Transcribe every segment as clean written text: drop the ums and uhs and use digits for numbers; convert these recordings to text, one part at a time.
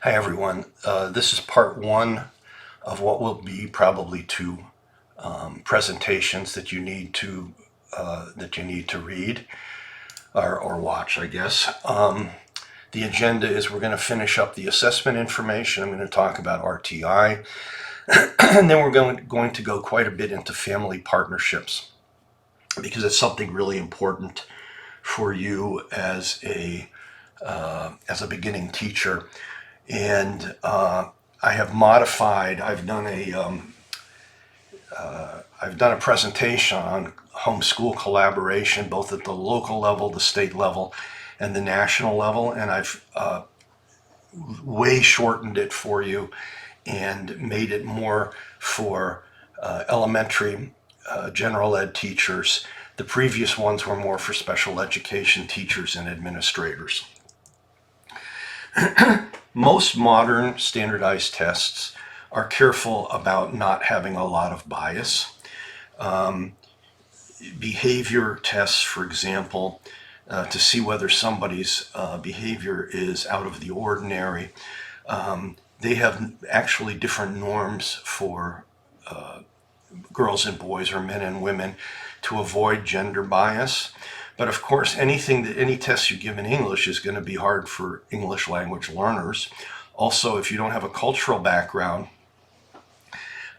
Hi everyone. This is part one of what will be probably two presentations that you need to read or watch, I guess. The agenda is we're going to finish up the assessment information. I'm going to talk about RTI, and then we're going to go quite a bit into family partnerships because it's something really important for you as a beginning teacher. And I have modified. I've done a presentation on homeschool collaboration, both at the local level, the state level, and the national level, and I've way shortened it for you and made it more for elementary general ed teachers. The previous ones were more for special education teachers and administrators. Most modern standardized tests are careful about not having a lot of bias. Behavior tests, for example, to see whether somebody's behavior is out of the ordinary, they have actually different norms for girls and boys or men and women to avoid gender bias. But of course, any test you give in English is going to be hard for English language learners. Also, if you don't have a cultural background,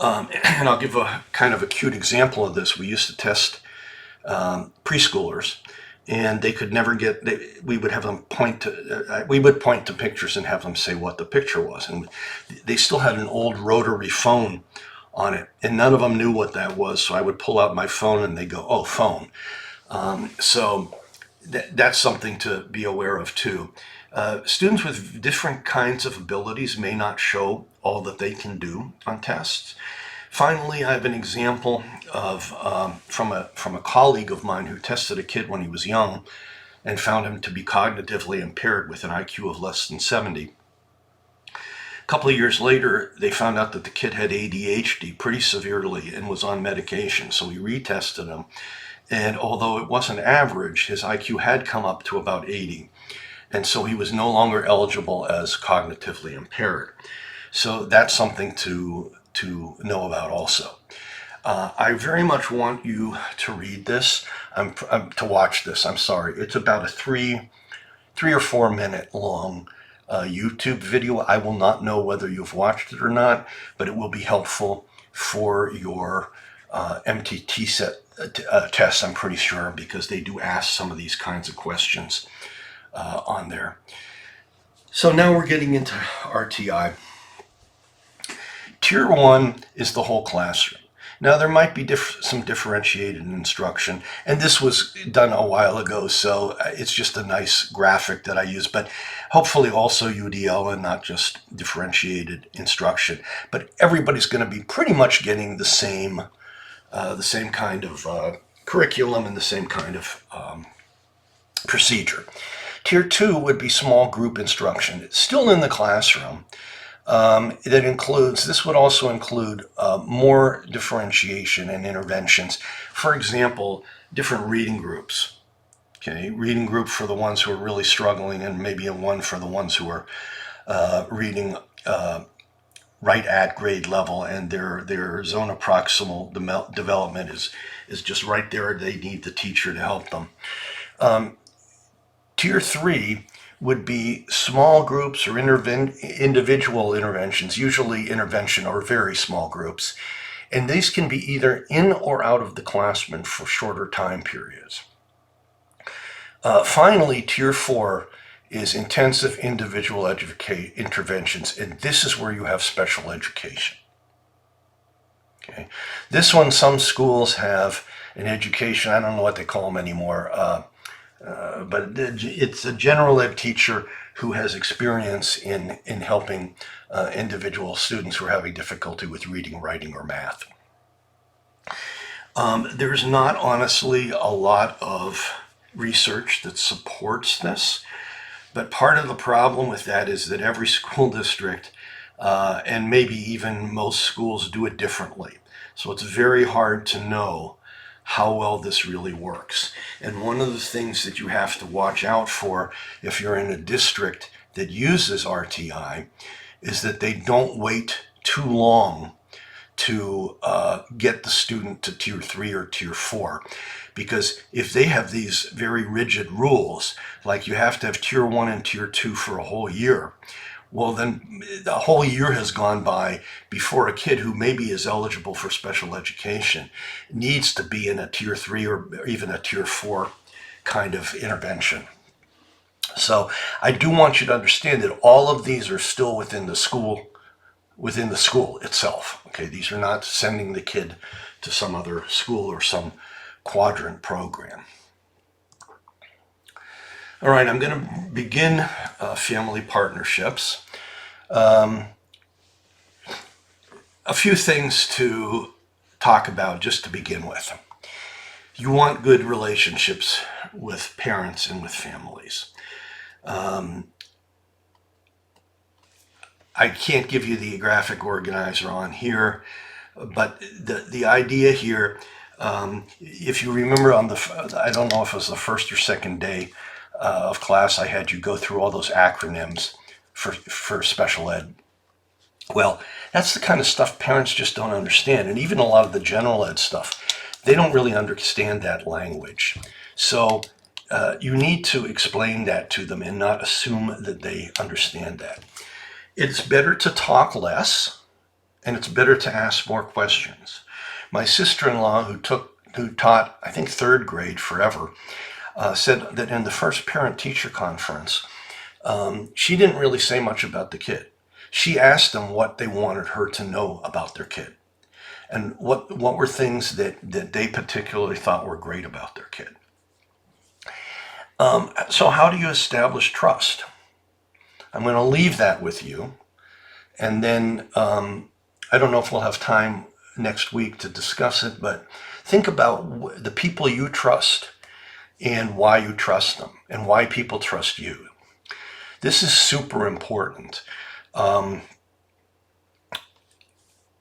and I'll give a kind of a cute example of this. We used to test preschoolers, and they could never we would have them point to pictures and have them say what the picture was. And they still had an old rotary phone on it, and none of them knew what that was. So I would pull out my phone and they go, "Oh, phone." So that's something to be aware of too. Students with different kinds of abilities may not show all that they can do on tests. Finally, I have an example of from a colleague of mine who tested a kid when he was young and found him to be cognitively impaired with an IQ of less than 70. A couple of years later, they found out that the kid had ADHD pretty severely and was on medication. So we retested him. And although it wasn't average, his IQ had come up to about 80. And so he was no longer eligible as cognitively impaired. So that's something to know about also. I very much want you to read this, to watch this. I'm sorry. It's about a 3 or 4 minute long YouTube video. I will not know whether you've watched it or not, but it will be helpful for your MTT test, I'm pretty sure, because they do ask some of these kinds of questions on there. So now we're getting into RTI. Tier 1 is the whole classroom. Now there might be some differentiated instruction, and this was done a while ago, so it's just a nice graphic that I use, but hopefully also UDL and not just differentiated instruction. But everybody's going to be pretty much getting the same kind of curriculum and the same kind of procedure. Tier 2 would be small group instruction. It's still in the classroom. This would also include more differentiation and interventions. For example, different reading groups. Okay, reading group for the ones who are really struggling, and maybe one for the ones who are reading right at grade level, and their zone of proximal development is just right there. They need the teacher to help them. Tier 3 would be small groups or individual interventions, usually intervention or very small groups. And these can be either in or out of the classroom for shorter time periods. Finally, Tier 4 is intensive individual interventions, and this is where you have special education. Okay. This one, some schools have an education, I don't know what they call them anymore, but it's a general ed teacher who has experience in helping individual students who are having difficulty with reading, writing, or math. There's not honestly a lot of research that supports this, but part of the problem with that is that every school district and maybe even most schools do it differently. So it's very hard to know how well this really works. And one of the things that you have to watch out for if you're in a district that uses RTI is that they don't wait too long to get the student to tier 3 or tier 4. Because if they have these very rigid rules, like you have to have tier 1 and tier 2 for a whole year, well, then the whole year has gone by before a kid who maybe is eligible for special education needs to be in a tier 3 or even a tier 4 kind of intervention. So I do want you to understand that all of these are still within the school itself. Okay, these are not sending the kid to some other school or some quadrant program. All right, I'm going to begin family partnerships. A few things to talk about just to begin with. You want good relationships with parents and with families. I can't give you the graphic organizer on here, but the idea here, if you remember I don't know if it was the first or second day of class, I had you go through all those acronyms for special ed. Well, that's the kind of stuff parents just don't understand. And even a lot of the general ed stuff, they don't really understand that language. So you need to explain that to them and not assume that they understand that. It's better to talk less, and it's better to ask more questions. My sister-in-law, who taught, I think, 3rd grade forever, said that in the first parent-teacher conference, she didn't really say much about the kid. She asked them what they wanted her to know about their kid, and what were things that they particularly thought were great about their kid. So how do you establish trust? I'm going to leave that with you, and then I don't know if we'll have time next week to discuss it, but think about the people you trust and why you trust them and why people trust you. This is super important. It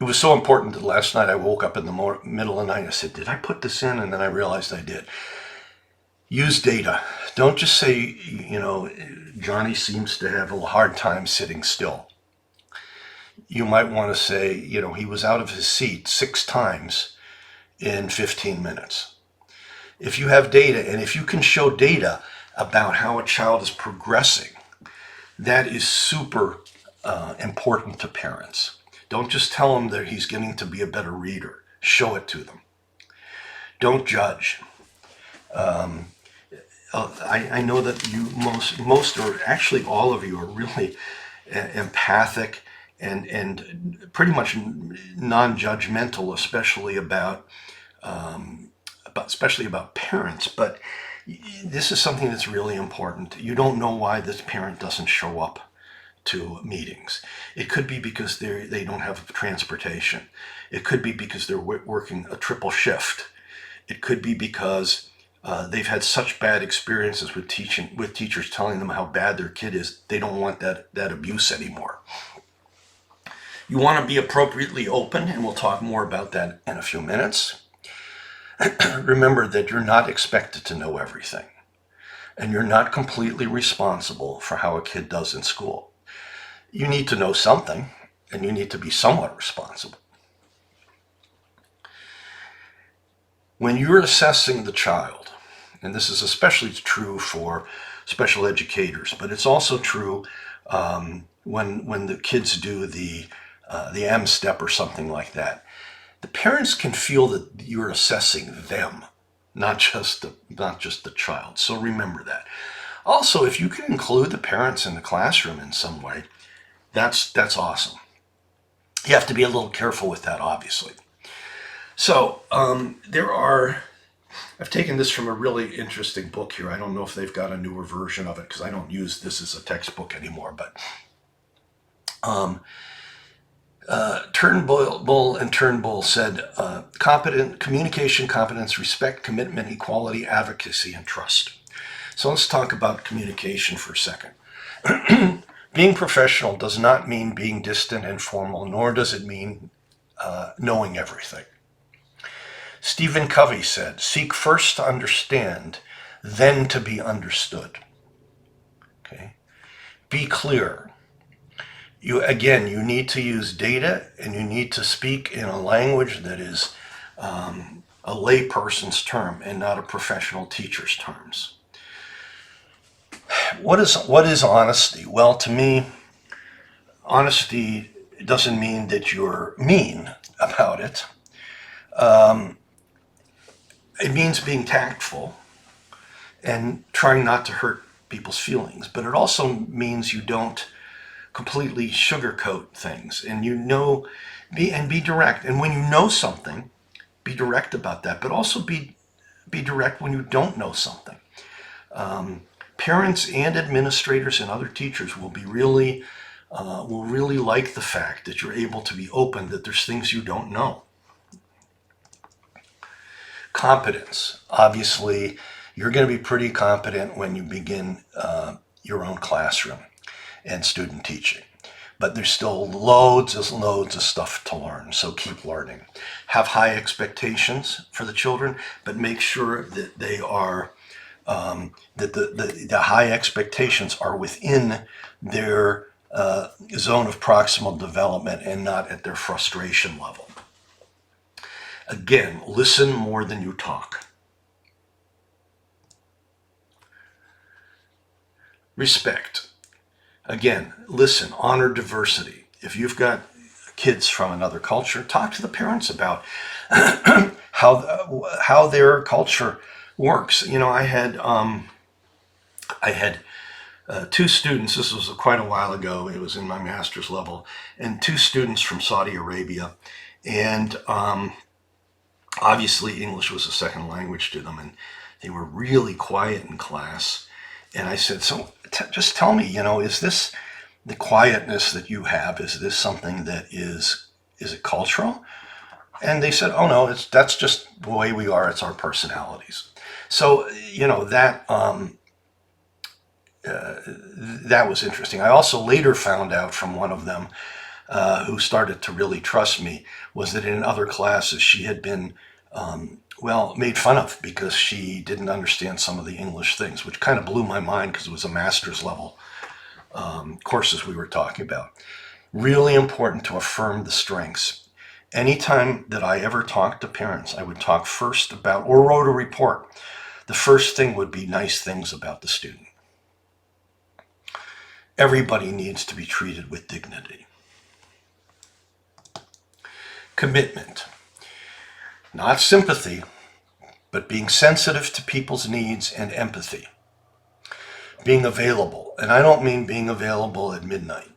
was so important that last night I woke up in the middle of the night and I said, did I put this in? And then I realized I did. Use data. Don't just say, Johnny seems to have a hard time sitting still. You might want to say, he was out of his seat 6 times in 15 minutes. If you have data, and if you can show data about how a child is progressing, that is super important to parents. Don't just tell them that he's getting to be a better reader. Show it to them. Don't judge. I know that you most or actually all of you are really empathic and pretty much non-judgmental, especially about parents. But this is something that's really important. You don't know why this parent doesn't show up to meetings. It could be because they don't have transportation. It could be because they're working a triple shift. It could be because they've had such bad experiences with teachers telling them how bad their kid is. They don't want that abuse anymore. You want to be appropriately open, and we'll talk more about that in a few minutes. Remember that you're not expected to know everything, and you're not completely responsible for how a kid does in school. You need to know something, and you need to be somewhat responsible. When you're assessing the child, and this is especially true for special educators, but it's also true when the kids do the M-step or something like that. The parents can feel that you're assessing them, not just the child. So remember that. Also, if you can include the parents in the classroom in some way, that's awesome. You have to be a little careful with that, obviously. So I've taken this from a really interesting book here. I don't know if they've got a newer version of it because I don't use this as a textbook anymore. But Turnbull and Turnbull said, communication, competence, respect, commitment, equality, advocacy, and trust. So let's talk about communication for a second. Being professional does not mean being distant and formal, nor does it mean knowing everything. Stephen Covey said, seek first to understand, then to be understood. Okay? Be clear. You need to use data, and you need to speak in a language that is a layperson's term and not a professional teacher's terms. What is honesty? Well, to me, honesty doesn't mean that you're mean about it. It means being tactful and trying not to hurt people's feelings, but it also means you don't completely sugarcoat things, and be direct. And when you know something, be direct about that, but also be direct when you don't know something. Parents and administrators and other teachers will really like the fact that you're able to be open, that there's things you don't know. Competence. Obviously, you're going to be pretty competent when you begin your own classroom and student teaching. But there's still loads of stuff to learn, so keep learning. Have high expectations for the children, but make sure that they are that the high expectations are within their zone of proximal development and not at their frustration level. Again, listen more than you talk. Respect. Again, listen, honor diversity. If you've got kids from another culture, talk to the parents about how their culture works. I had two students. This was quite a while ago. It was in my master's level, and two students from Saudi Arabia, and obviously English was a second language to them, and they were really quiet in class. And I said, so just tell me, is this the quietness that you have? Is this something that is it cultural? And they said, oh no, that's just the way we are. It's our personalities. So, that was interesting. I also later found out from one of them who started to really trust me, was that in other classes she had been made fun of because she didn't understand some of the English things, which kind of blew my mind because it was a master's level courses we were talking about. Really important to affirm the strengths. Anytime that I ever talked to parents, I would talk first about, or wrote a report, the first thing would be nice things about the student. Everybody needs to be treated with dignity. Commitment. Not sympathy, but being sensitive to people's needs and empathy. Being available. And I don't mean being available at midnight,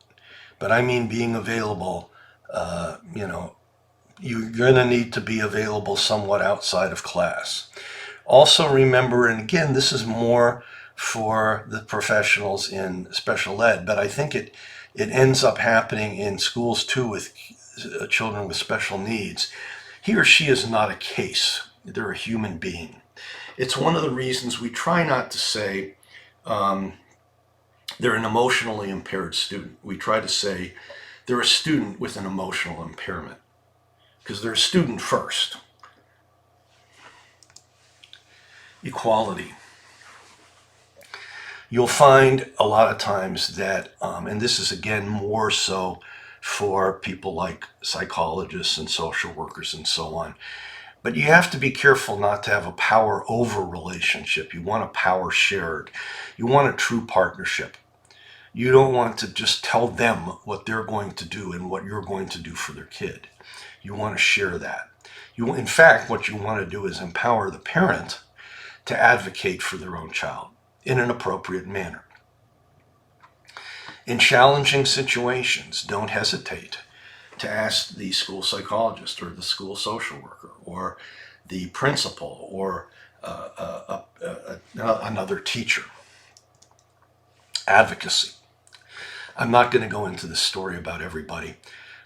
but I mean being available, you're going to need to be available somewhat outside of class. Also remember, and again, this is more for the professionals in special ed, but I think it ends up happening in schools too with children with special needs. He or she is not a case. They're a human being. It's one of the reasons we try not to say they're an emotionally impaired student. We try to say they're a student with an emotional impairment, because they're a student first. Equality. You'll find a lot of times that, and this is again more so for people like psychologists and social workers and so on, but you have to be careful not to have a power over relationship. You want a power shared. You want a true partnership. You don't want to just tell them what they're going to do and what you're going to do for their kid. You want to share that. In fact, what you want to do is empower the parent to advocate for their own child in an appropriate manner. In challenging situations, don't hesitate to ask the school psychologist or the school social worker or the principal or another teacher. Advocacy. I'm not going to go into this story about everybody,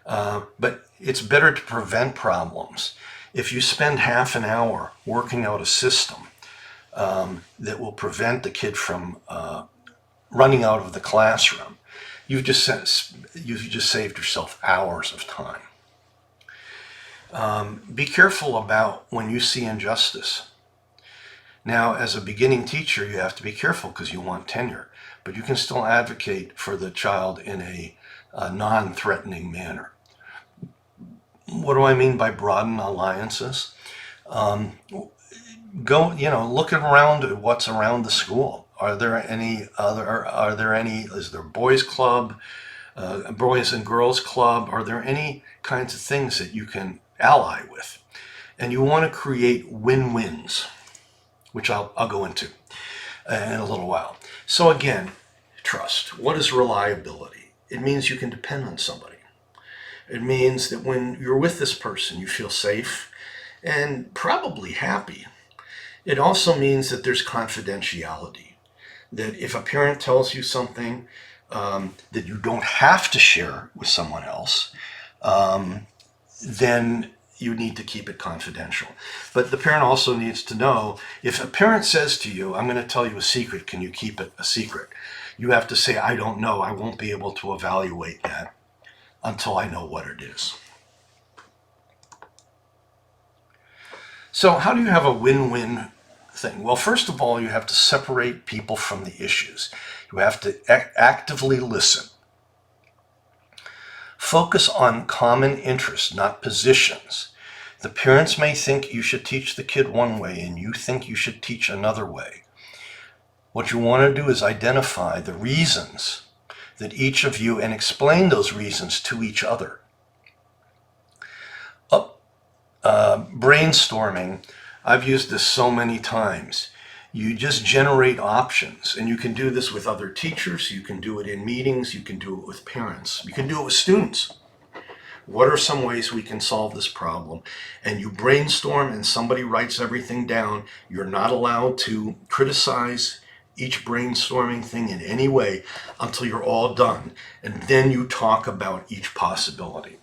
but it's better to prevent problems. If you spend half an hour working out a system that will prevent the kid from running out of the classroom, you've just saved yourself hours of time. Be careful about when you see injustice. Now, as a beginning teacher, you have to be careful because you want tenure. but you can still advocate for the child in a non-threatening manner. What do I mean by broaden alliances? Go, look around at what's around the school. Is there boys club, boys and girls club? Are there any kinds of things that you can ally with? And you want to create win-wins, which I'll go into in a little while. So again, trust. What is reliability? It means you can depend on somebody. It means that when you're with this person, you feel safe and probably happy. It also means that there's confidentiality. That if a parent tells you something that you don't have to share with someone else, then you need to keep it confidential. But the parent also needs to know, if a parent says to you, I'm going to tell you a secret, can you keep it a secret? You have to say, I don't know. I won't be able to evaluate that until I know what it is. So how do you have a win-win thing? Well, first of all, you have to separate people from the issues. You have to actively listen. Focus on common interests, not positions. The parents may think you should teach the kid one way and you think you should teach another way. What you want to do is identify the reasons that each of you and explain those reasons to each other. Brainstorming, I've used this so many times. You just generate options, and you can do this with other teachers, you can do it in meetings, you can do it with parents, you can do it with students. What are some ways we can solve this problem? And you brainstorm and somebody writes everything down. You're not allowed to criticize each brainstorming thing in any way until you're all done. And then you talk about each possibility.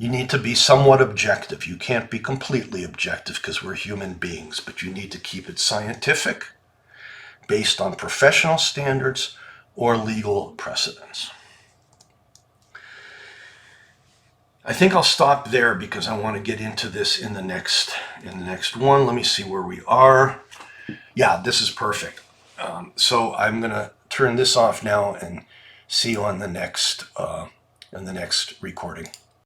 You need to be somewhat objective. You can't be completely objective because we're human beings, but you need to keep it scientific, based on professional standards or legal precedents. I think I'll stop there because I want to get into this in the next one. Let me see where we are. Yeah, this is perfect. So I'm going to turn this off now and see you on the next recording.